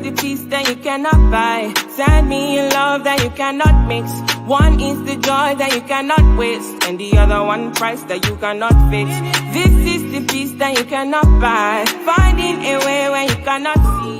the peace that you cannot buy. Send me a love that you cannot mix. One is the joy that you cannot waste, and the other one price that you cannot fix. This is the peace that you cannot buy. Finding a way where you cannot see.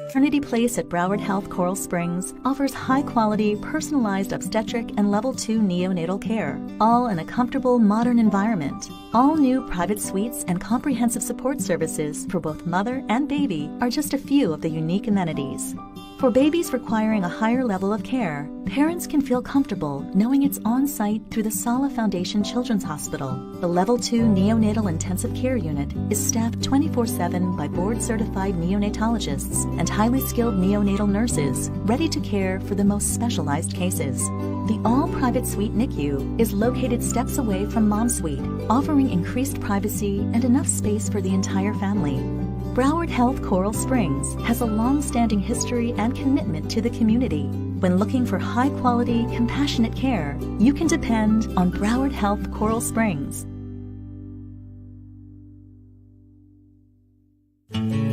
Maternity Place at Broward Health Coral Springs offers high-quality, personalized obstetric and Level 2 neonatal care, all in a comfortable, modern environment. All new private suites and comprehensive support services for both mother and baby are just a few of the unique amenities. For babies requiring a higher level of care, parents can feel comfortable knowing it's on-site through the Sala Foundation Children's Hospital. The Level 2 Neonatal Intensive Care Unit is staffed 24/7 by board-certified neonatologists and highly skilled neonatal nurses ready to care for the most specialized cases. The all-private suite NICU is located steps away from Mom Suite, offering increased privacy and enough space for the entire family. Broward Health Coral Springs has a long-standing history and commitment to the community. When looking for high-quality, compassionate care, you can depend on Broward Health Coral Springs.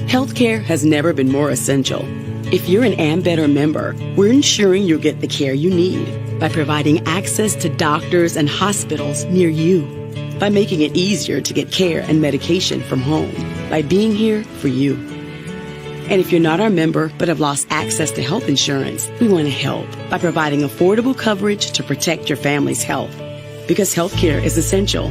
Healthcare has never been more essential. If you're an Ambetter member, we're ensuring you'll get the care you need by providing access to doctors and hospitals near you, by making it easier to get care and medication from home, by being here for you. And if you're not our member but have lost access to health insurance, we want to help by providing affordable coverage to protect your family's health, because healthcare is essential.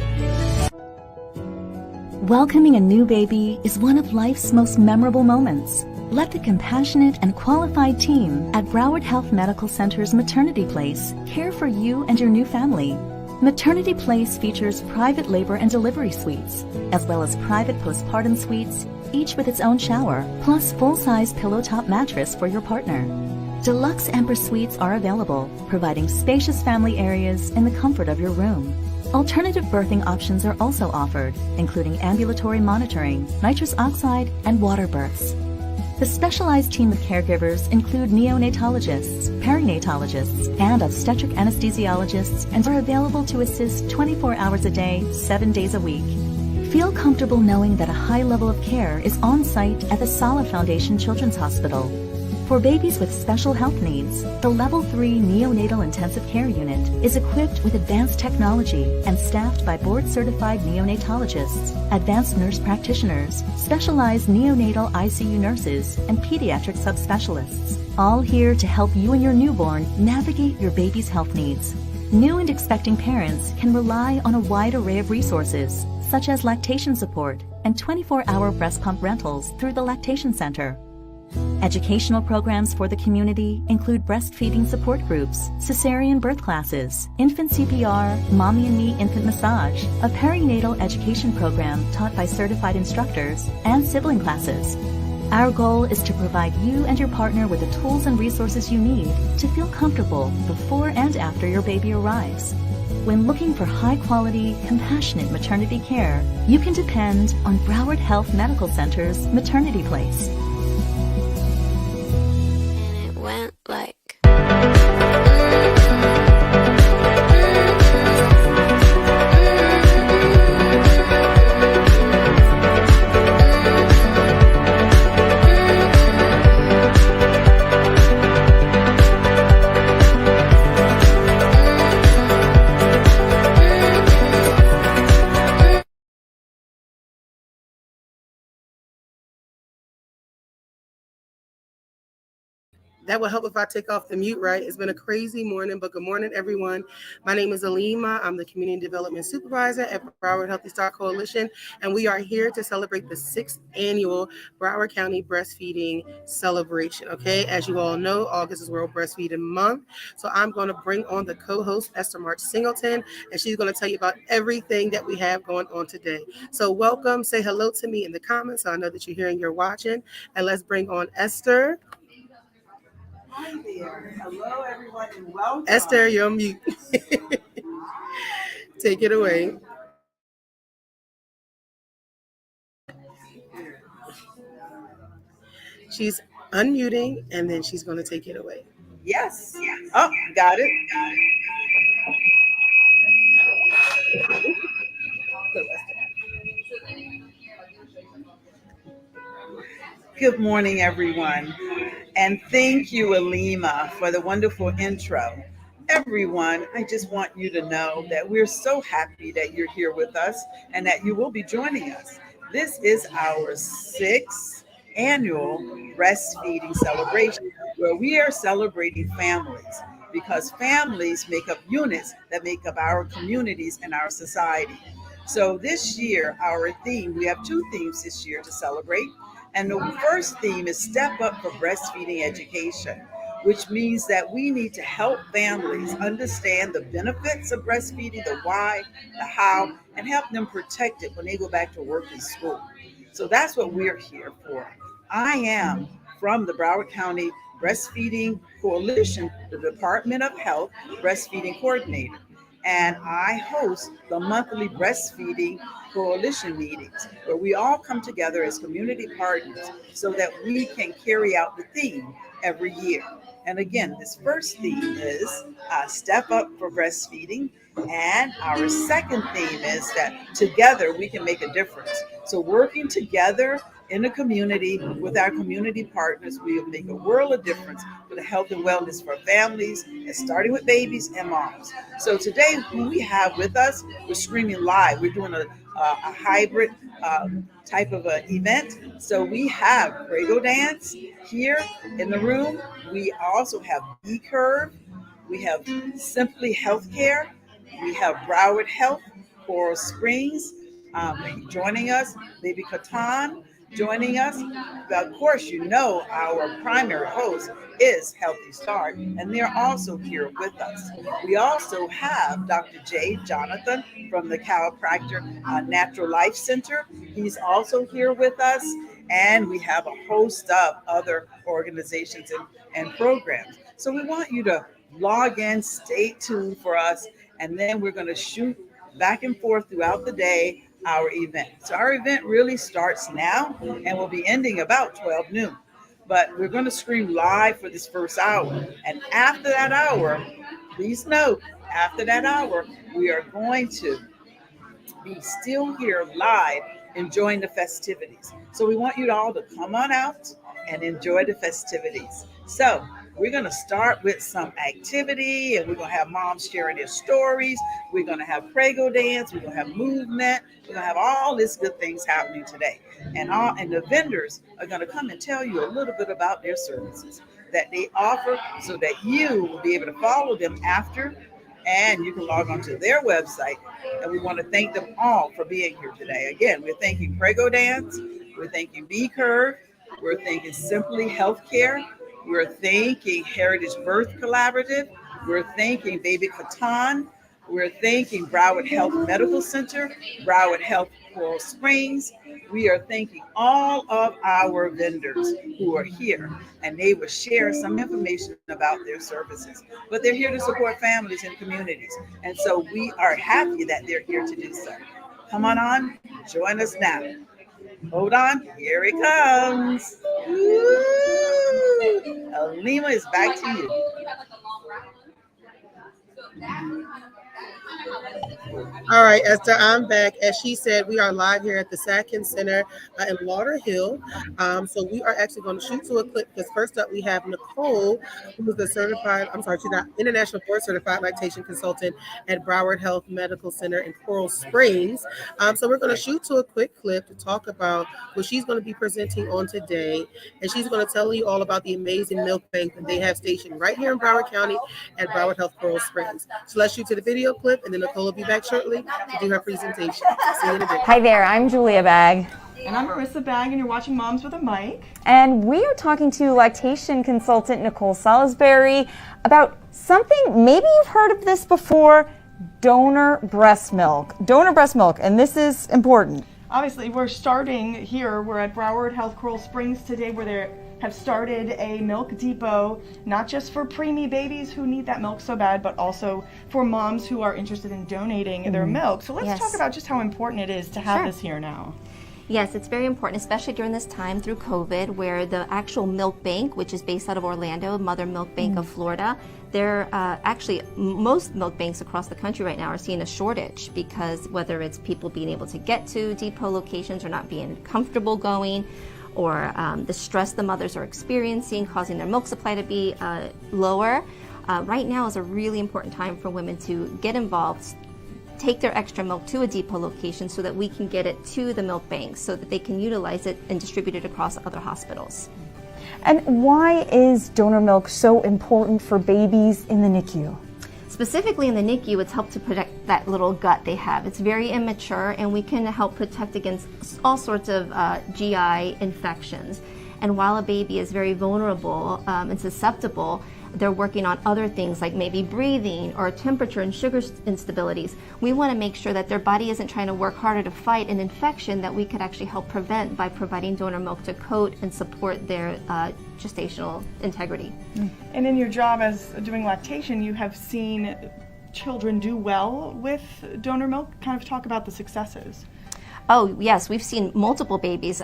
Welcoming a new baby is one of life's most memorable moments. Let the compassionate and qualified team at Broward Health Medical Center's Maternity Place care for you and your new family. Maternity Place features private labor and delivery suites, as well as private postpartum suites, each with its own shower, plus full-size pillow-top mattress for your partner. Deluxe Empress Suites are available, providing spacious family areas in the comfort of your room. Alternative birthing options are also offered, including ambulatory monitoring, nitrous oxide, and water births. The specialized team of caregivers include neonatologists, perinatologists, and obstetric anesthesiologists, and are available to assist 24 hours a day, 7 days a week. Feel comfortable knowing that a high level of care is on site at the Sala Foundation Children's Hospital. For babies with special health needs, the Level 3 Neonatal Intensive Care Unit is equipped with advanced technology and staffed by board-certified neonatologists, advanced nurse practitioners, specialized neonatal ICU nurses, and pediatric subspecialists, all here to help you and your newborn navigate your baby's health needs. New and expecting parents can rely on a wide array of resources, such as lactation support and 24-hour breast pump rentals through the Lactation Center. Educational programs for the community include breastfeeding support groups, cesarean birth classes, infant CPR, Mommy and Me infant massage, a perinatal education program taught by certified instructors, and sibling classes. Our goal is to provide you and your partner with the tools and resources you need to feel comfortable before and after your baby arrives. When looking for high-quality, compassionate maternity care, you can depend on Broward Health Medical Center's Maternity Place. Went like That will help if I take off the mute, right? It's been a crazy morning, but good morning, everyone. My name is Alima. I'm the Community Development Supervisor at Broward Healthy Start Coalition, and we are here to celebrate the 6th annual Broward County Breastfeeding Celebration. Okay, as you all know, August is World Breastfeeding Month, so I'm going to bring on the co-host, Esther March Singleton, and she's going to tell you about everything that we have going on today. So welcome, say hello to me in the comments so I know that you're here and you're watching, and let's bring on Esther. Hi there. Hello, everyone, and welcome. Esther, you're on mute. Take it away. She's unmuting, and then she's going to take it away. Yes. Oh, got it. Good morning, everyone. And thank you, Alima, for the wonderful intro. Everyone, I just want you to know that we're so happy that you're here with us and that you will be joining us. This is our 6th annual breastfeeding celebration where we are celebrating families because families make up units that make up our communities and our society. So this year, our theme, we have 2 themes this year to celebrate. And the first theme is Step Up for Breastfeeding Education, which means that we need to help families understand the benefits of breastfeeding, the why, the how, and help them protect it when they go back to work and school. So that's what we're here for. I am from the Broward County Breastfeeding Coalition, the Department of Health Breastfeeding Coordinator, and I host the monthly breastfeeding coalition meetings where we all come together as community partners so that we can carry out the theme every year. And again, this first theme is Step Up for Breastfeeding. And our second theme is that together we can make a difference. So working together in the community with our community partners, we will make a world of difference for the health and wellness for families, and starting with babies and moms. So today, who we have with us, we're streaming live. We're doing a hybrid type of event. So we have Prego Dance here in the room. We also have B Curve. We have Simply Healthcare. We have Broward Health, Coral Springs joining us, Baby Catan joining us. But of course, you know our primary host is Healthy Start, and they're also here with us. We also have Dr. J. Jonathan from the Chiropractor Natural Life Center. He's also here with us, and we have a host of other organizations and programs. So we want you to log in, stay tuned for us, and then we're going to shoot back and forth throughout the day our event. So our event really starts now and will be ending about 12 noon. But we're going to stream live for this first hour. And after that hour, please note, after that hour, we are going to be still here live enjoying the festivities. So we want you all to come on out and enjoy the festivities. So we're going to start with some activity, and we're going to have moms sharing their stories. We're going to have Prego Dance. We're going to have movement. We're going to have all these good things happening today. And the vendors are going to come and tell you a little bit about their services that they offer so that you will be able to follow them after, and you can log on to their website. And we want to thank them all for being here today. Again, we're thanking Prego Dance. We're thanking B Curve. We're thanking Simply Healthcare. We're thanking Heritage Birth Collaborative. We're thanking Baby Catan. We're thanking Broward Health Medical Center, Broward Health Coral Springs. We are thanking all of our vendors who are here, and they will share some information about their services. But they're here to support families and communities. And so we are happy that they're here to do so. Come on, join us now. Hold on, here it comes. Woo! Alima is back to you. All right, Esther, I'm back. As she said, we are live here at the Sackins Center in Lauderhill. So we are actually going to shoot to a clip because first up we have Nicole, who is the certified, I'm sorry, she's not international board certified lactation consultant at Broward Health Medical Center in Coral Springs. So we're going to shoot to a quick clip to talk about what she's going to be presenting on today. And she's going to tell you all about the amazing milk bank that they have stationed right here in Broward County at Broward Health Coral Springs. So let's shoot to the video clip and then Nicole will be back shortly to do her presentation. See you in a bit. Hi there, I'm Julia Bagg. And I'm Marissa Bagg, and you're watching Moms with a Mic. And we are talking to lactation consultant Nicole Salisbury about something, maybe you've heard of this before, donor breast milk. Donor breast milk, and this is important. Obviously, we're starting here. We're at Broward Health Coral Springs today, where they have started a milk depot, not just for preemie babies who need that milk so bad, but also for moms who are interested in donating their milk. So let's talk about just how important it is to have this here now. Yes, it's very important, especially during this time through COVID, where the actual milk bank, which is based out of Orlando, Mother Milk Bank of Florida, they're actually, most milk banks across the country right now are seeing a shortage because whether it's people being able to get to depot locations or not being comfortable going, or the stress the mothers are experiencing, causing their milk supply to be lower. Right now is a really important time for women to get involved, take their extra milk to a depot location so that we can get it to the milk banks so that they can utilize it and distribute it across other hospitals. And why is donor milk so important for babies in the NICU? Specifically in the NICU, it's helped to protect that little gut they have. It's very immature, and we can help protect against all sorts of GI infections. And while a baby is very vulnerable and susceptible, they're working on other things like maybe breathing or temperature and sugar instabilities. We want to make sure that their body isn't trying to work harder to fight an infection that we could actually help prevent by providing donor milk to coat and support their gestational integrity. And in your job as doing lactation, you have seen children do well with donor milk. Kind of talk about the successes. Oh yes, we've seen multiple babies,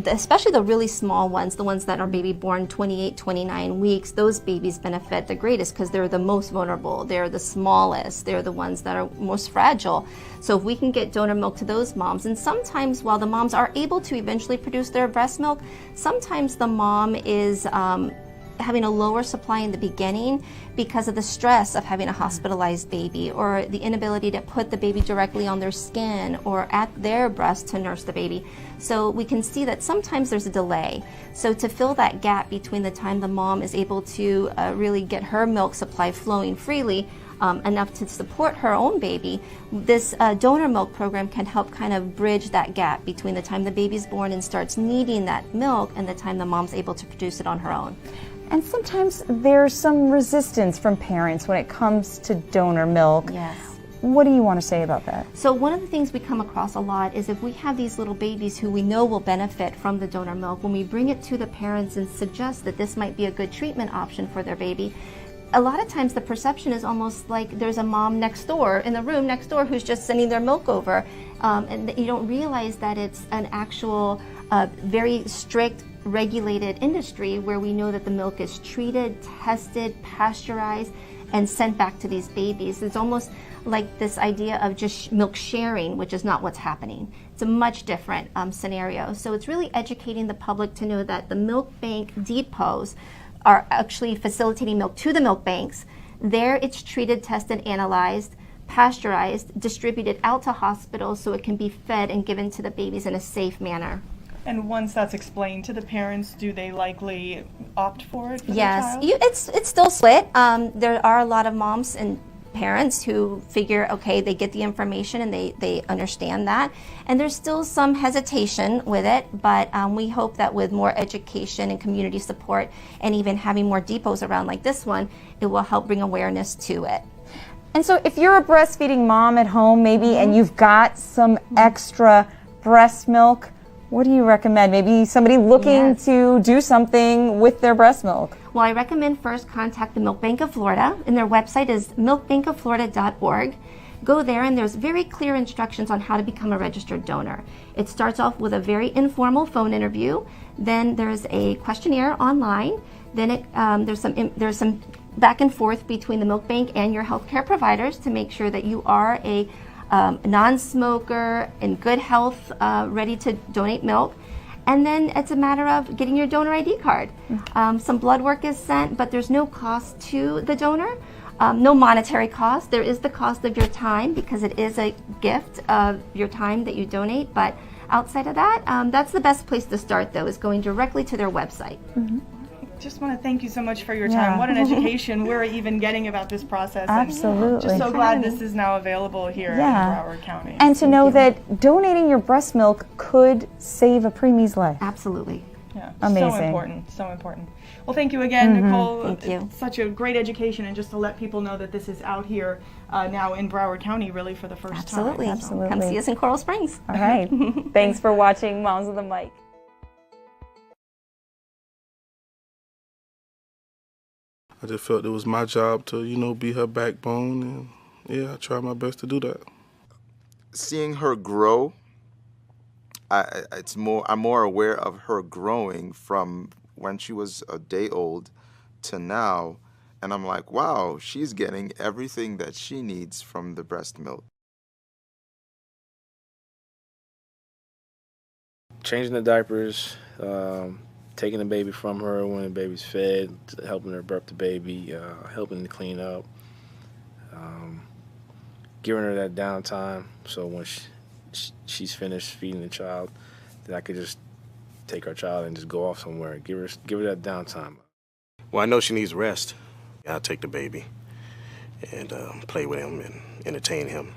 especially the really small ones, the ones that are maybe born 28, 29 weeks. Those babies benefit the greatest because they're the most vulnerable. They're the smallest. They're the ones that are most fragile. So if we can get donor milk to those moms, and sometimes while the moms are able to eventually produce their breast milk, sometimes the mom is having a lower supply in the beginning because of the stress of having a hospitalized baby or the inability to put the baby directly on their skin or at their breast to nurse the baby. So we can see that sometimes there's a delay. So to fill that gap between the time the mom is able to really get her milk supply flowing freely enough to support her own baby, this donor milk program can help kind of bridge that gap between the time the baby's born and starts needing that milk and the time the mom's able to produce it on her own. And sometimes there's some resistance from parents when it comes to donor milk. Yes. What do you want to say about that? So one of the things we come across a lot is if we have these little babies who we know will benefit from the donor milk, when we bring it to the parents and suggest that this might be a good treatment option for their baby, a lot of times the perception is almost like there's a mom next door, in the room next door, who's just sending their milk over. And you don't realize that it's an actual very strict regulated industry where we know that the milk is treated, tested, pasteurized, and sent back to these babies. It's almost like this idea of just milk sharing, which is not what's happening. It's a much different scenario. So it's really educating the public to know that the milk bank depots are actually facilitating milk to the milk banks. There it's treated, tested, analyzed, pasteurized, distributed out to hospitals so it can be fed and given to the babies in a safe manner. And once that's explained to the parents, do they likely opt for it for Yes, their child? it's still split. There are a lot of moms and parents who figure, okay, they get the information and they understand that. And there's still some hesitation with it, but we hope that with more education and community support and even having more depots around like this one, it will help bring awareness to it. And so if you're a breastfeeding mom at home maybe and you've got some extra breast milk, what do you recommend? Maybe somebody looking to do something with their breast milk. Well, I recommend first contact the Milk Bank of Florida, and their website is milkbankoflorida.org. Go there, and there's very clear instructions on how to become a registered donor. It starts off with a very informal phone interview. Then there's a questionnaire online. Then there's some back and forth between the milk bank and your healthcare providers to make sure that you are a non-smoker, in good health, ready to donate milk. And then it's a matter of getting your donor ID card. Some blood work is sent, but there's no cost to the donor, no monetary cost. There is the cost of your time because it is a gift of your time that you donate. But outside of that, that's the best place to start, though, is going directly to their website. Just want to thank you so much for your time. What an education we're even getting about this process. Absolutely. And just so glad this is now available here in Broward County. And to know that donating your breast milk could save a preemie's life. Absolutely. Yeah, amazing. So important, so important. Well, thank you again, Nicole. Thank you. It's such a great education, and just to let people know that this is out here now in Broward County, really for the first time. Absolutely. Come see us in Coral Springs. All right. Thanks for watching Moms with a Mic. I just felt it was my job to, be her backbone, and I try my best to do that. Seeing her grow, I'm more aware of her growing from when she was a day old to now, and I'm like, wow, she's getting everything that she needs from the breast milk. Changing the diapers, taking the baby from her when the baby's fed, helping her birth the baby, helping to clean up, giving her that downtime so when she's finished feeding the child, that I could just take our child and just go off somewhere, give her that downtime. Well, I know she needs rest. I'll take the baby and play with him and entertain him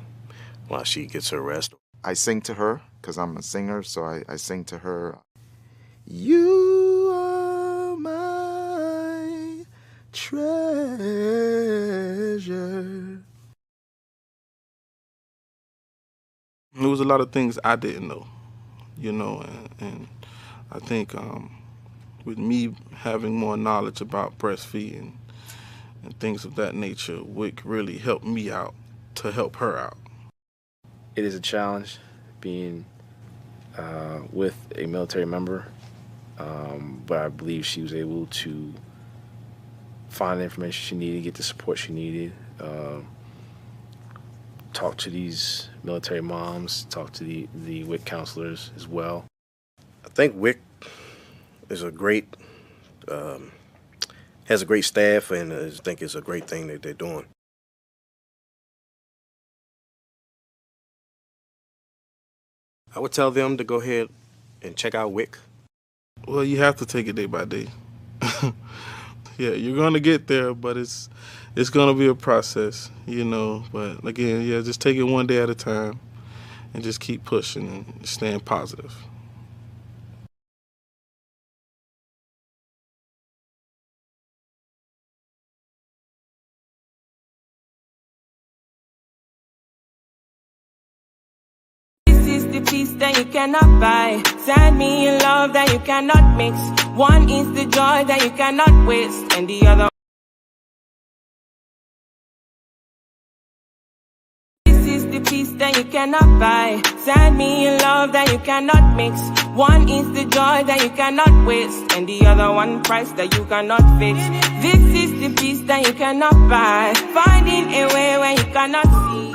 while she gets her rest. I sing to her because I'm a singer, so I sing to her. You are my treasure. There was a lot of things I didn't know, and I think with me having more knowledge about breastfeeding and things of that nature, WIC really helped me out to help her out. It is a challenge being with a military member, but I believe she was able to find the information she needed, get the support she needed, talk to these military moms, talk to the WIC counselors as well. I think WIC is has a great staff, and I think it's a great thing that they're doing. I would tell them to go ahead and check out WIC. Well, you have to take it day by day. Yeah, you're going to get there, but it's going to be a process, But again, just take it one day at a time and just keep pushing and staying positive. The peace that you cannot buy. Send me a love that you cannot mix. One is the joy that you cannot waste, and the other. This is the peace that you cannot buy. Send me a love that you cannot mix. One is the joy that you cannot waste, and the other one price that you cannot fix. This is the peace that you cannot buy. Finding a way where you cannot see.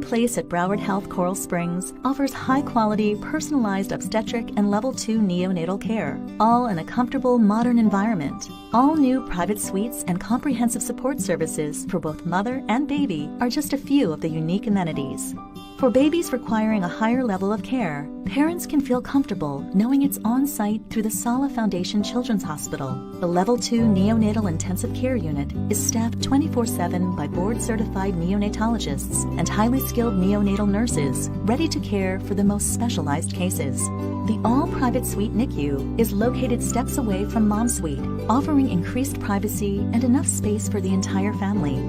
Place at Broward Health Coral Springs offers high-quality, personalized obstetric and Level 2 neonatal care, all in a comfortable, modern environment. All new private suites and comprehensive support services for both mother and baby are just a few of the unique amenities. For babies requiring a higher level of care, parents can feel comfortable knowing it's on-site through the Sala Foundation Children's Hospital. The Level 2 Neonatal Intensive Care Unit is staffed 24/7 by board-certified neonatologists and highly skilled neonatal nurses ready to care for the most specialized cases. The all-private suite NICU is located steps away from Mom Suite, offering increased privacy and enough space for the entire family.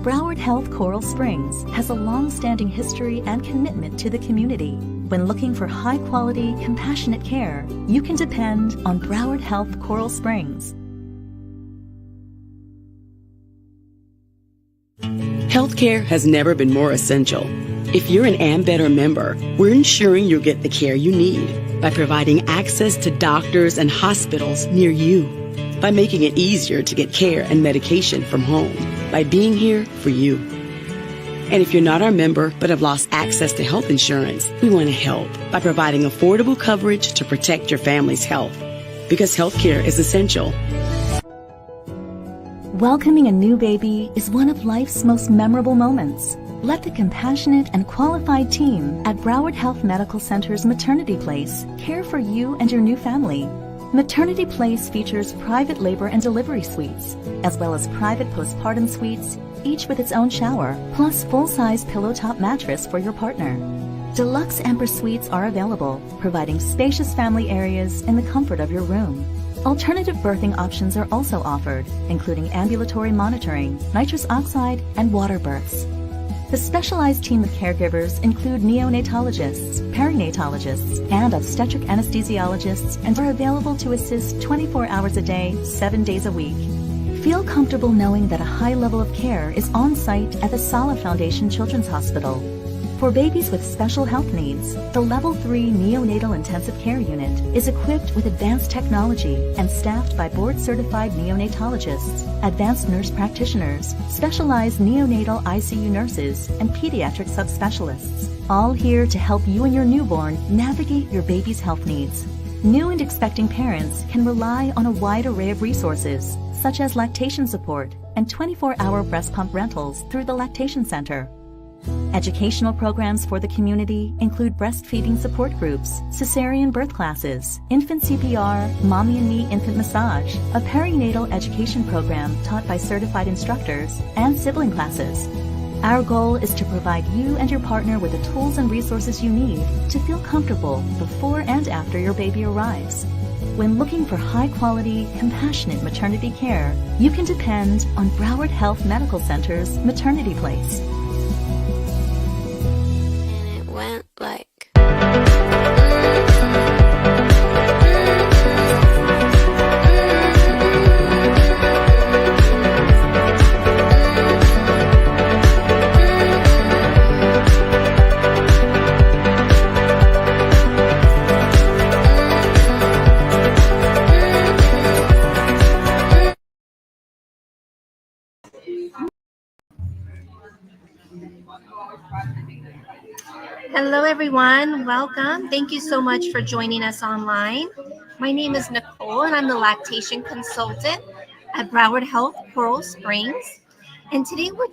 Broward Health Coral Springs has a long-standing history and commitment to the community. When looking for high-quality, compassionate care, you can depend on Broward Health Coral Springs. Healthcare has never been more essential. If you're an Ambetter member, we're ensuring you'll get the care you need by providing access to doctors and hospitals near you, by making it easier to get care and medication from home, by being here for you. And if you're not our member but have lost access to health insurance, we want to help by providing affordable coverage to protect your family's health. Because healthcare is essential. Welcoming a new baby is one of life's most memorable moments. Let the compassionate and qualified team at Broward Health Medical Center's Maternity Place care for you and your new family. Maternity Place features private labor and delivery suites, as well as private postpartum suites, each with its own shower, plus full-size pillow-top mattress for your partner. Deluxe Ember Suites are available, providing spacious family areas in the comfort of your room. Alternative birthing options are also offered, including ambulatory monitoring, nitrous oxide, and water births. The specialized team of caregivers include neonatologists, perinatologists, and obstetric anesthesiologists and are available to assist 24 hours a day, 7 days a week. Feel comfortable knowing that a high level of care is on site at the Sala Foundation Children's Hospital. For babies with special health needs, the Level 3 Neonatal Intensive Care Unit is equipped with advanced technology and staffed by board-certified neonatologists, advanced nurse practitioners, specialized neonatal ICU nurses, and pediatric subspecialists, all here to help you and your newborn navigate your baby's health needs. New and expecting parents can rely on a wide array of resources, such as lactation support and 24-hour breast pump rentals through the Lactation Center. Educational programs for the community include breastfeeding support groups, cesarean birth classes, infant CPR, Mommy and Me infant massage, a perinatal education program taught by certified instructors, and sibling classes. Our goal is to provide you and your partner with the tools and resources you need to feel comfortable before and after your baby arrives. When looking for high-quality, compassionate maternity care, you can depend on Broward Health Medical Center's Maternity Place. Went like Hello, everyone. Welcome. Thank you so much for joining us online. My name is Nicole, and I'm the lactation consultant at Broward Health Coral Springs. And today we're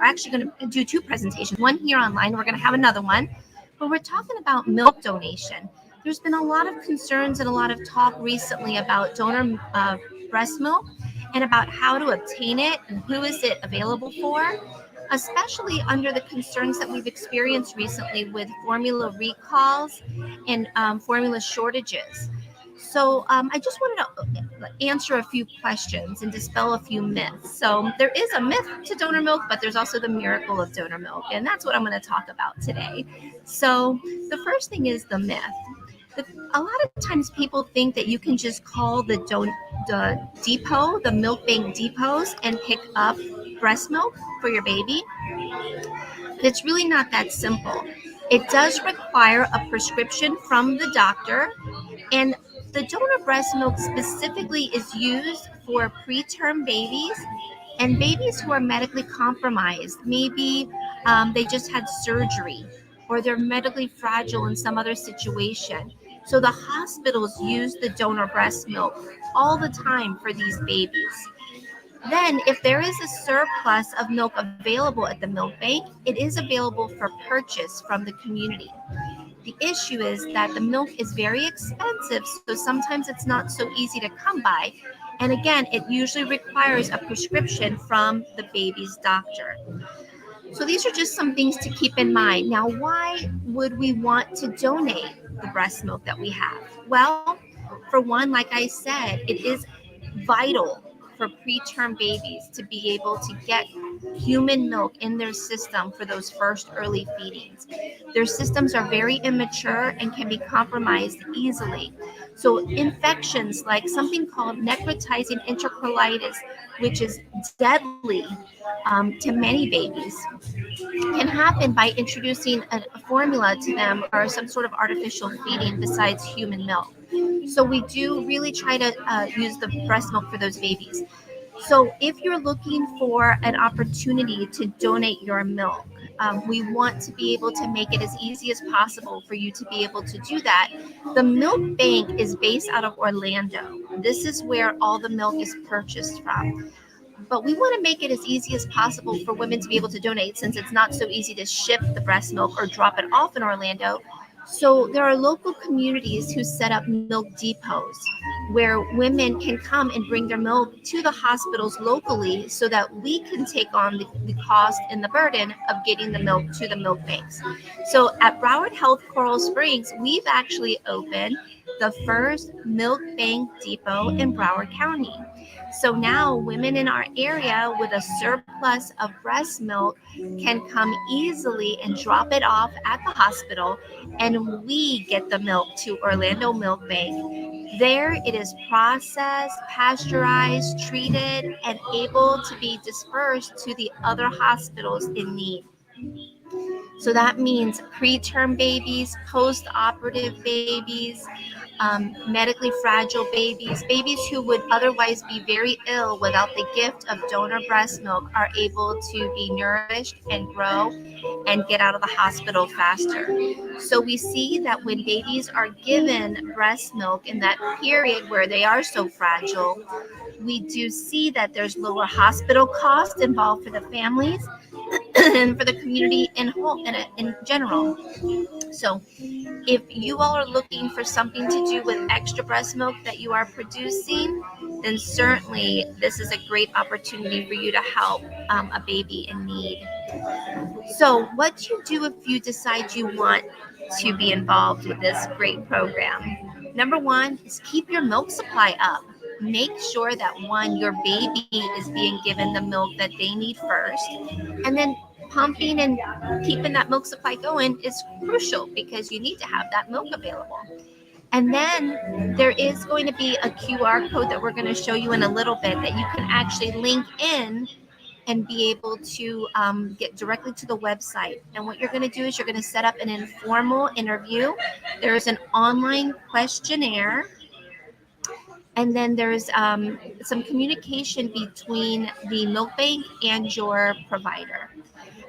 actually going to do two presentations, one here online. We're going to have another one, but we're talking about milk donation. There's been a lot of concerns and a lot of talk recently about donor breast milk and about how to obtain it and who is it available for, especially under the concerns that we've experienced recently with formula recalls and formula shortages. So I just wanted to answer a few questions and dispel a few myths. So there is a myth to donor milk, but there's also the miracle of donor milk, and that's what I'm going to talk about today. So the first thing is the myth. A lot of times people think that you can just call the depot, the milk bank depots, and pick up breast milk for your baby. But it's really not that simple. It does require a prescription from the doctor, and the donor breast milk specifically is used for preterm babies and babies who are medically compromised. Maybe they just had surgery or they're medically fragile in some other situation. So the hospitals use the donor breast milk all the time for these babies. Then, if there is a surplus of milk available at the milk bank, it is available for purchase from the community. The issue is that the milk is very expensive, so sometimes it's not so easy to come by. And again, it usually requires a prescription from the baby's doctor. So these are just some things to keep in mind. Now, why would we want to donate the breast milk that we have? Well, for one, like I said, it is vital for preterm babies to be able to get human milk in their system for those first early feedings. Their systems are very immature and can be compromised easily. So infections like something called necrotizing enterocolitis, which is deadly to many babies, can happen by introducing a formula to them or some sort of artificial feeding besides human milk. So we do really try to use the breast milk for those babies. So if you're looking for an opportunity to donate your milk, we want to be able to make it as easy as possible for you to be able to do that. The milk bank is based out of Orlando. This is where all the milk is purchased from. But we want to make it as easy as possible for women to be able to donate, since it's not so easy to ship the breast milk or drop it off in Orlando. So there are local communities who set up milk depots where women can come and bring their milk to the hospitals locally so that we can take on the cost and the burden of getting the milk to the milk banks. So at Broward Health Coral Springs, we've actually opened the first milk bank depot in Broward County. So now women in our area with a surplus of breast milk can come easily and drop it off at the hospital, and we get the milk to Orlando Milk Bank. There it is processed, pasteurized, treated, and able to be dispersed to the other hospitals in need. So that means preterm babies, post-operative babies, medically fragile babies, babies who would otherwise be very ill without the gift of donor breast milk are able to be nourished and grow and get out of the hospital faster. So we see that when babies are given breast milk in that period where they are so fragile, we do see that there's lower hospital costs involved for the families and for the community in general. So if you all are looking for something to do with extra breast milk that you are producing, then certainly this is a great opportunity for you to help a baby in need. So what do you do if you decide you want to be involved with this great program? Number one is keep your milk supply up. Make sure that one, your baby is being given the milk that they need first. And then pumping and keeping that milk supply going is crucial because you need to have that milk available. And then there is going to be a QR code that we're going to show you in a little bit that you can actually link in and be able to get directly to the website. And what you're going to do is you're going to set up an informal interview. There's an online questionnaire. And then there's some communication between the milk bank and your provider.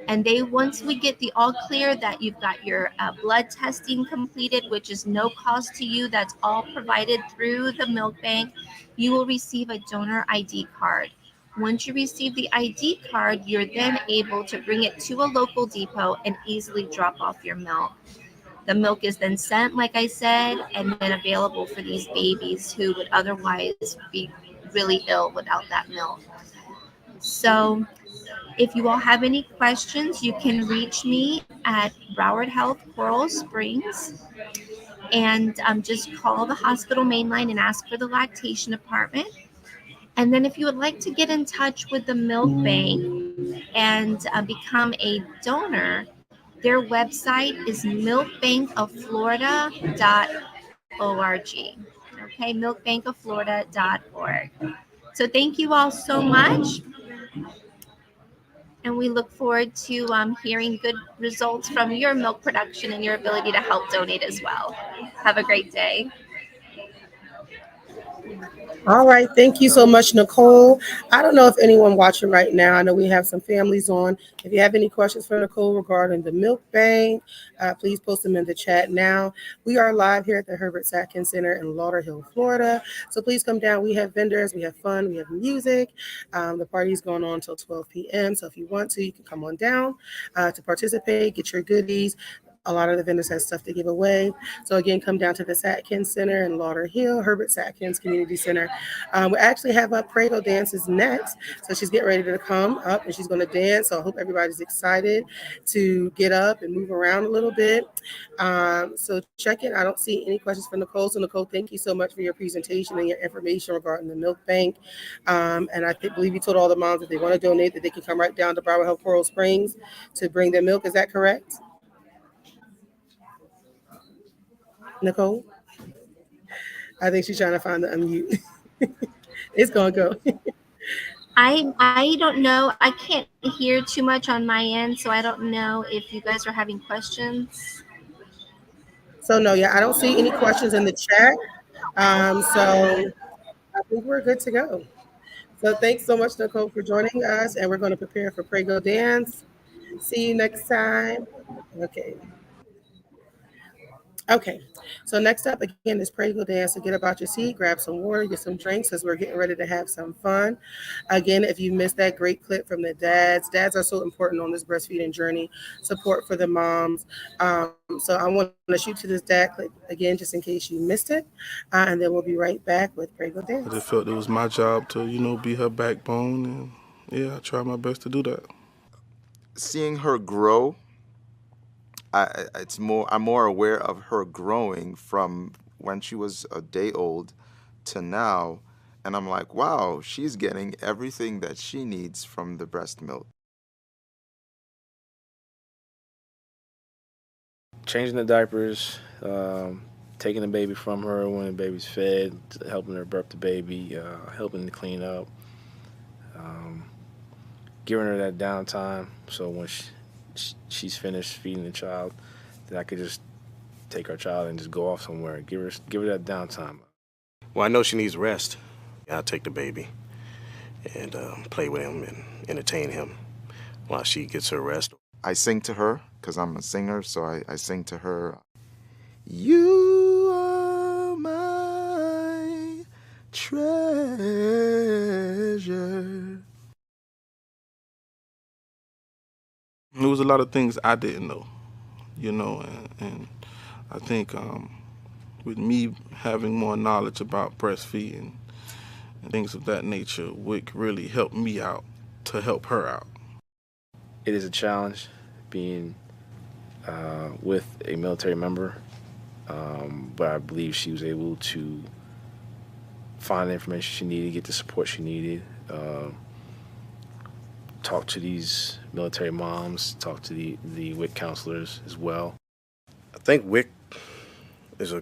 And once we get the all clear that you've got your blood testing completed, which is no cost to you, that's all provided through the milk bank, you will receive a donor ID card. Once you receive the ID card, you're then able to bring it to a local depot and easily drop off your milk. The milk is then sent, like I said, and then available for these babies who would otherwise be really ill without that milk. So if you all have any questions, you can reach me at Broward Health Coral Springs and just call the hospital main line and ask for the lactation department. And then if you would like to get in touch with the milk bank and become a donor, their website is milkbankoflorida.org. Okay, milkbankoflorida.org. So thank you all so much. And we look forward to hearing good results from your milk production and your ability to help donate as well. Have a great day. All right. Thank you so much, Nicole. I don't know if anyone watching right now, I know we have some families on. If you have any questions for Nicole regarding the milk bank, please post them in the chat now. We are live here at the Herbert Satkins Center in Lauderhill, Florida. So please come down. We have vendors, we have fun, we have music. The party's going on until 12 p.m. So if you want to, you can come on down to participate, get your goodies. A lot of the vendors have stuff to give away. So again, come down to the Satkins Center in Lauderhill, Herbert Satkins Community Center. We actually have Prego dances next. So she's getting ready to come up and she's going to dance. So I hope everybody's excited to get up and move around a little bit. So check it. I don't see any questions for Nicole. So Nicole, thank you so much for your presentation and your information regarding the milk bank. And believe you told all the moms that they want to donate that they can come right down to Broward Health Coral Springs to bring their milk. Is that correct, Nicole? I think she's trying to find the unmute. It's gonna go. I don't know. I can't hear too much on my end, so I don't know if you guys are having questions. So no, yeah, I don't see any questions in the chat. So I think we're good to go. So thanks so much, Nicole, for joining us, and we're going to prepare for Prego Dance. See you next time. Okay. Okay, so next up again is Prego Dance. So get about your seat, grab some water, get some drinks as we're getting ready to have some fun. Again, if you missed that great clip from the dads are so important on this breastfeeding journey, support for the moms. So I want to shoot to this dad clip again just in case you missed it, and then we'll be right back with Prego I just Dance. felt it was my job to, be her backbone, and yeah, I try my best to do that. Seeing her grow, I'm more aware of her growing from when she was a day old to now, and I'm like, wow, she's getting everything that she needs from the breast milk. Changing the diapers, taking the baby from her when the baby's fed, helping her burp the baby, helping to clean up, giving her that downtime so when she's finished feeding the child, that I could just take our child and just go off somewhere, give her that downtime. Well, I know she needs rest. I'll take the baby and play with him and entertain him while she gets her rest. I sing to her because I'm a singer, so I sing to her. You are my treasure. There was a lot of things I didn't know, and I think with me having more knowledge about breastfeeding and things of that nature, Wick really helped me out to help her out. It is a challenge being with a military member, but I believe she was able to find the information she needed, get the support she needed, talk to these military moms, talk to the WIC counselors as well. I think WIC is has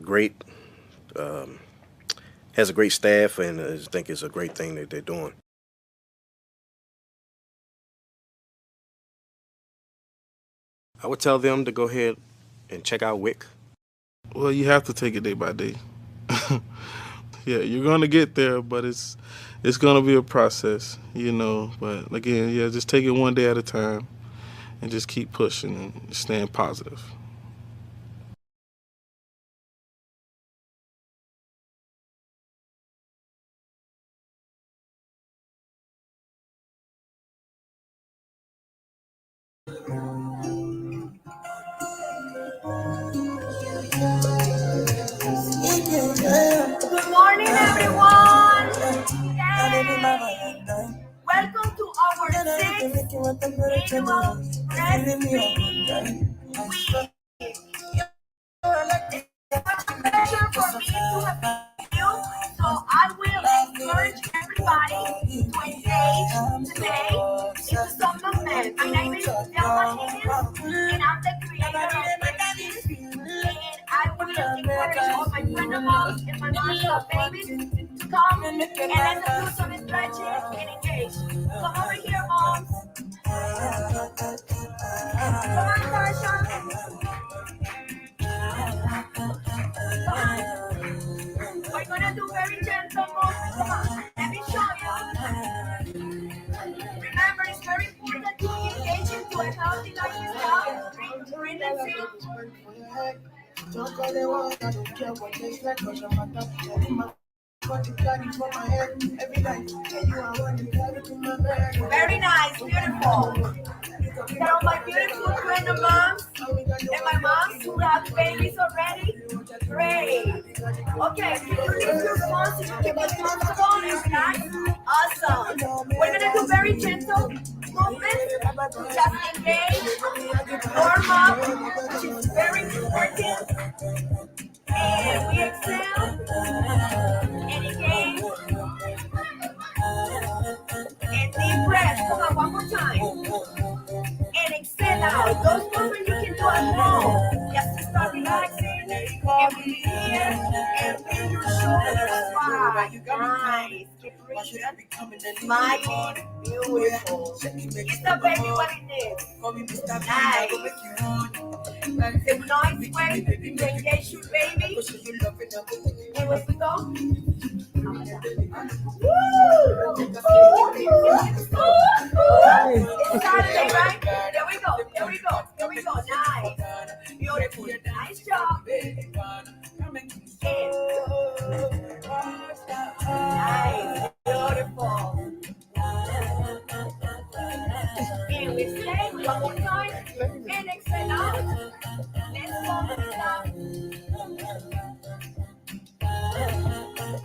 a great staff, and I think it's a great thing that they're doing. I would tell them to go ahead and check out WIC. Well, you have to take it day by day. Yeah, you're gonna get there, but it's gonna be a process, But again, yeah, just take it one day at a time, and just keep pushing and staying positive. Good morning, everyone. Yay. Welcome to our 6th annual breastfeeding week. It's such a pleasure for me to have met you, so I will encourage everybody to engage today into some movement. My name is Delma Higgins, and I'm the creator of breastfeeding. And I will encourage all my friends moms and my moms of babies to come and let's do some stretching and engage. Come over here, moms. Come on, Tarsha. Come on. We're gonna do very gentle Pregnancy. Very nice, beautiful. Now my beautiful friend of moms and my moms who have babies already. Great. Okay, can you leave your phones so you can get comfortable and relax? Awesome. We're gonna do very gentle movements. Just engage, warm up, which is very important. And we exhale and engage. And deep breath. Come on, one more time. And exhale out. Those movements you can do at home. Just to start relaxing. And breathe in and feel your shoulders wide. Nice. Keep breathing. Smiling. Beautiful. It's the baby what it needs. Nice. The nice way to engage your baby. And when we go. It's Saturday, right? There we go. Nice. Beautiful. Nice job. Nice. Beautiful. And we stay one more time. And exhale out. Let's go.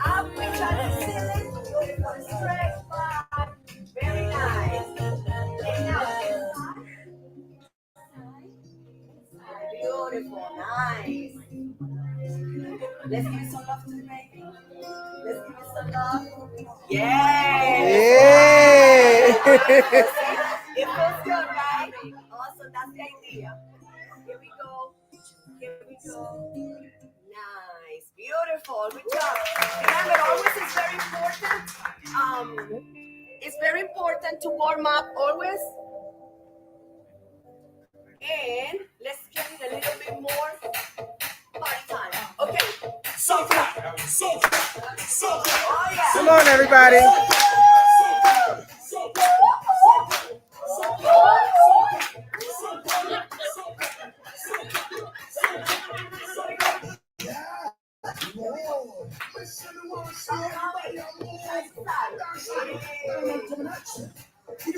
Up, reach out the ceiling. Beautiful. Stretch back. Very nice. And now beautiful, nice. Let's give some love to the baby. Let's give it some love. Yay! It feels good, right? Awesome, that's the idea. Here we go. Nice, beautiful, good job. Remember, always it's very important. It's very important to warm up always. And let's give it a little bit more party time. Okay. So clap. Oh yeah. Come on, everybody.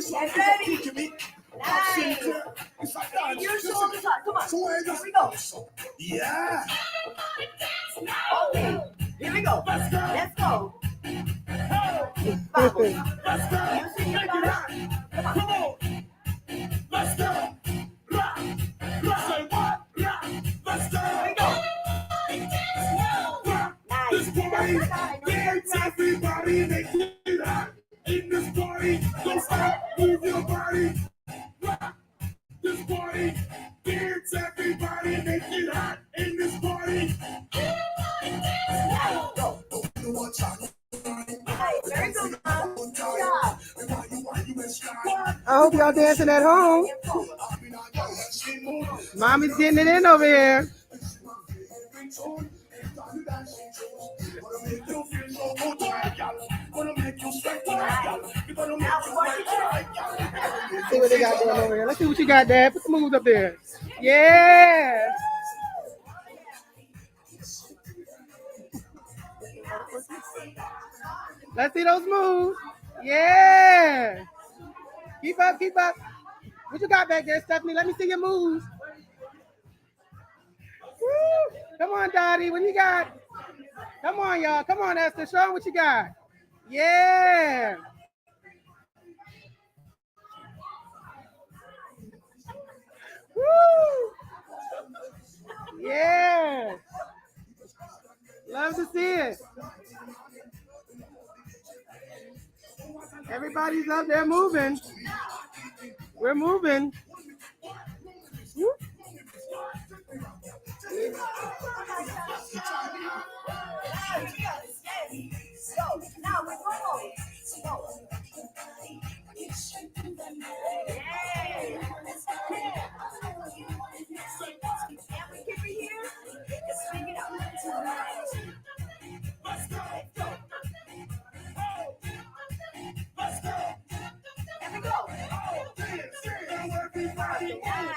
Get ready. Nice. And your shoulders up. Come on. Here we go. Yeah. Okay. Here we go. Let's go. Vamos. Using your body. Come on. Let's go. Say what? Let's go. Here we go. Nice. Dance everybody, make it hot in this party. Don't stop, move your body. Rock this party. Dance everybody, make it hot in this party. Very good, Mom. Good job. I hope y'all dancing at home. Mommy's getting it in over here. Let's see what they got going over here. Let's see what you got, Dad. Put the moves up there. Yeah. Let's see those moves. Yeah. Keep up. What you got back there, Stephanie? Let me see your moves. Woo. Come on, Dottie. What you got? Come on, y'all. Come on, Esther. Show them what you got. Yeah. Woo. Yeah. Love to see it. Everybody's up there moving. We're moving. Woo. Go. Now we're going. Go. Yay. And we keep it here. Just swing it up. Let's go. And we go. Nice.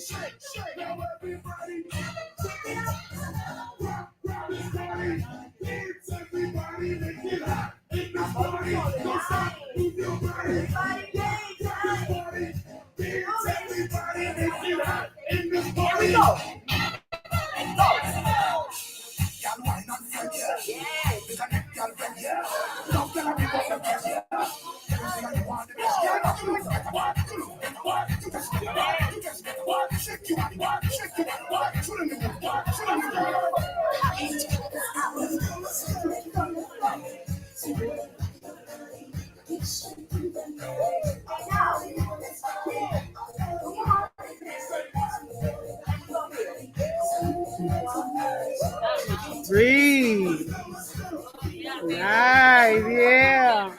shake, shake. Now everybody, rock this body. Dance everybody, make it hot in this party. Don't stop, move your body. Dance everybody, dance everybody, make it hot in this party. Here we go. Breathe. Nice, yeah.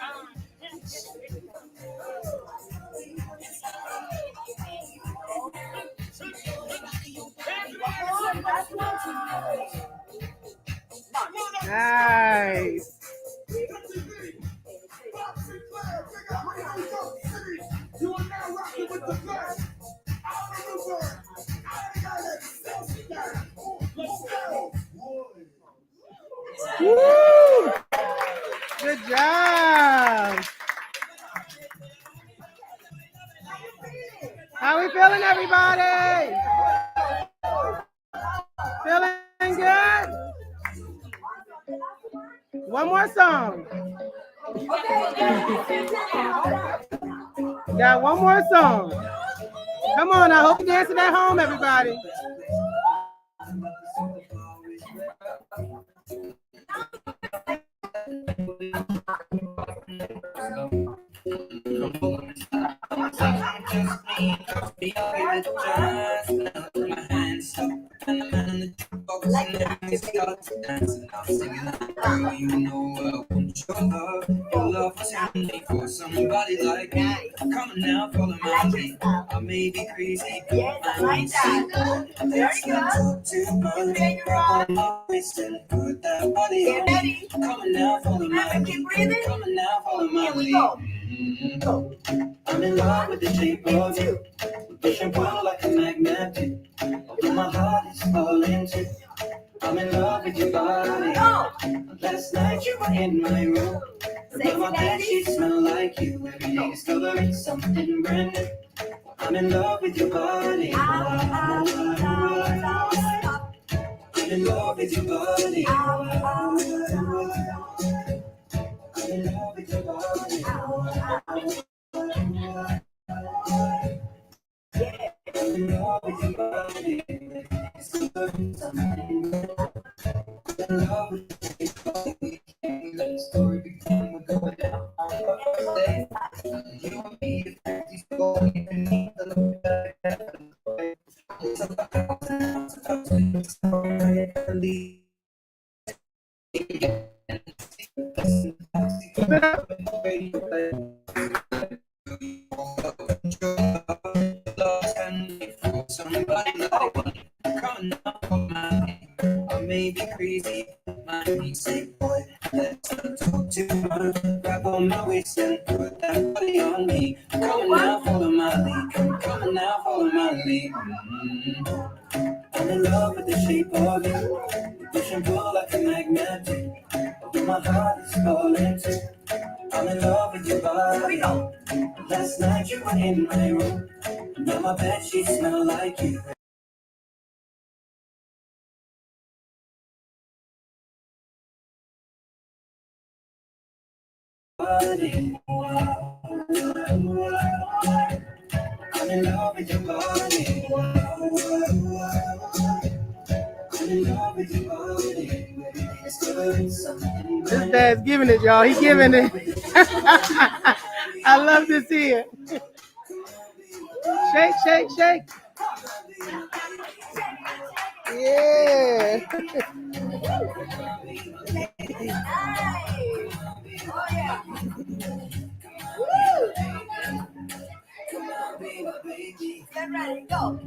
Nice. You are now rocking with the best. Out of the world. Let's go. Woo! Good job. How we feeling, everybody? Feeling good? One more song. Got one more song. Come on, I hope you're dancing at home, everybody. For somebody like me, come on now, follow my lead. I may be crazy, but I ain't sick. Let's not talk too much. Grab on my waist and put that body on me. Come on now, follow my lead. Come on now, follow my lead. I'm in love with the shape of you. Push and pull like a magnet. Although my heart is falling too. I'm in love with your body. Last night you were in my room. But my bed sheets smell like you. Every day discovering something brand new. I'm in love with your body. I'm in love with your body. I'm in love with your body. I'm in love with your body. Discovering something brand new. I'm in love with your body. Let the story begin. We're going down on the first day. You and me, if you go, you need to look back. Somebody like coming up on my I may be crazy, my knees say, boy, let's not talk too much. Grab on my waist and put that body on me. Come on now, follow my lead. Come on now, follow my lead. I'm in love with the shape of you. You push and pull like a magnet. Although my heart is falling too. I'm in love with your body. Last night you were in my room. Now my bed sheets smell like you. Body. I'm in love with your body. I'm in love with your body. This dad's giving it, y'all. He's giving it. I love to see it. Shake, shake, shake. Yeah. Get ready, go.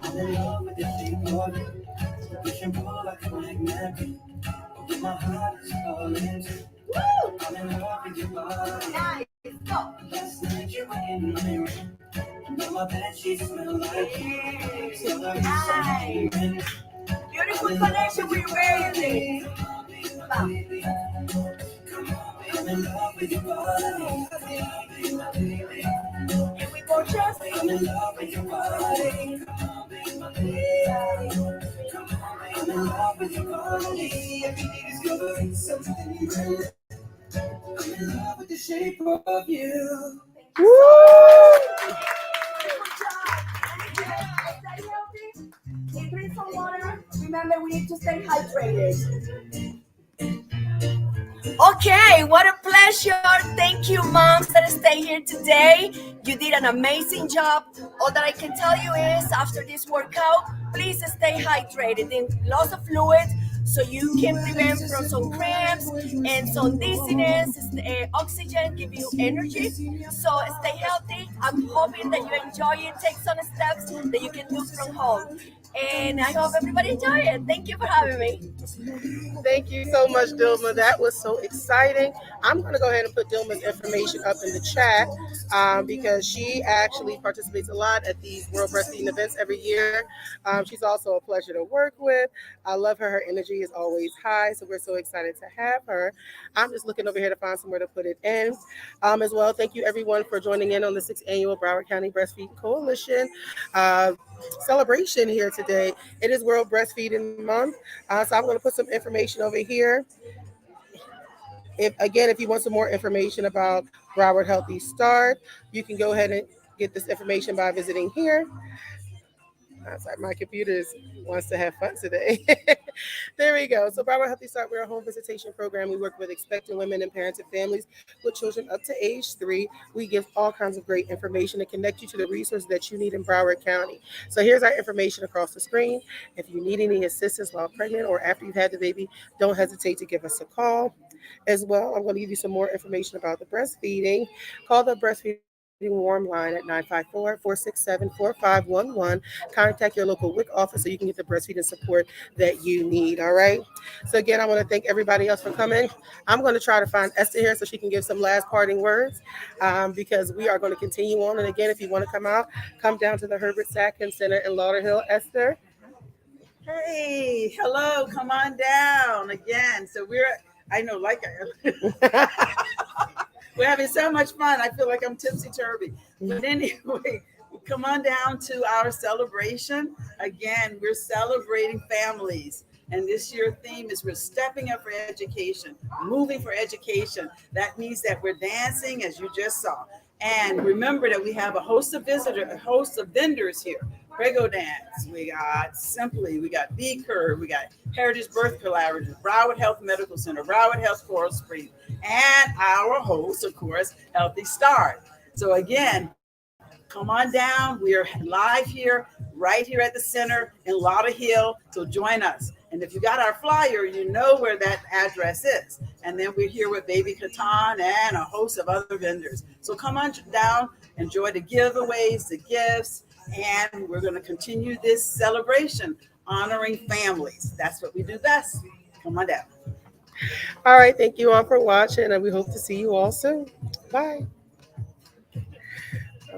I'm in love with your shape of you. Push and pull like a magnet. My heart is falling too. I'm in love with your body. Nice. Go. Last night you were in my room. Beautiful connection, we raising. I'm in love with your body. And we go just I'm in love with your body. I'm in love with your body. Every day discovering something new. I'm in love with the shape of you. Drink some water. Remember, we need to stay hydrated. Okay, what a pleasure. Thank you, moms that stay here today. You did an amazing job. All that I can tell you is after this workout, please stay hydrated and lots of fluid so you can prevent from some cramps and some dizziness. Oxygen give you energy. So stay healthy. I'm hoping that you enjoy it. Take some steps that you can do from home. And I hope everybody enjoy it. Thank you for having me. Thank you so much, Dilma. That was so exciting. I'm going to go ahead and put Dilma's information up in the chat because she actually participates a lot at these World Breastfeeding events every year. She's also a pleasure to work with. I love her. Her energy is always high, so we're so excited to have her. I'm just looking over here to find somewhere to put it in as well. Thank you, everyone, for joining in on the 6th Annual Broward County Breastfeeding Coalition celebration here today. It is World Breastfeeding Month, so I'm going to put some information over here. If you want some more information about Broward Healthy Start, you can go ahead and get this information by visiting here. Sorry, my computer wants to have fun today. There we go. So Broward Healthy Start, we're a home visitation program. We work with expectant women and parents and families with children up to age 3. We give all kinds of great information to connect you to the resources that you need in Broward County. So here's our information across the screen. If you need any assistance while pregnant or after you've had the baby, don't hesitate to give us a call. As well, I'm going to give you some more information about the breastfeeding. Call the breastfeeding warm line at 954-467-4511. Contact your local WIC office so you can get the breastfeeding support that you need. All right. So again, I want to thank everybody else for coming. I'm going to try to find Esther here so she can give some last parting words because we are going to continue on. And again, if you want to come out, come down to the Herbert Sackins Center in Lauderhill. Esther. Hey, hello, come on down again. So we're having so much fun. I feel like I'm tipsy-turvy. But anyway, come on down to our celebration. Again, we're celebrating families. And this year's theme is we're stepping up for education, moving for education. That means that we're dancing, as you just saw. And remember that we have a host of vendors here. Prego Dance, we got Simply, we got B-Curve, we got Heritage Birth Collaborative, Broward Health Medical Center, Broward Health Coral Springs, and our host, of course, Healthy Start. So again, come on down. We are live here, right here at the center in Lauderhill. So join us. And if you got our flyer, you know where that address is. And then we're here with Baby Catan and a host of other vendors. So come on down, enjoy the giveaways, the gifts, and we're going to continue this celebration honoring families. That's what we do best. Come on down. All right. Thank you all for watching, and we hope to see you all soon. Bye.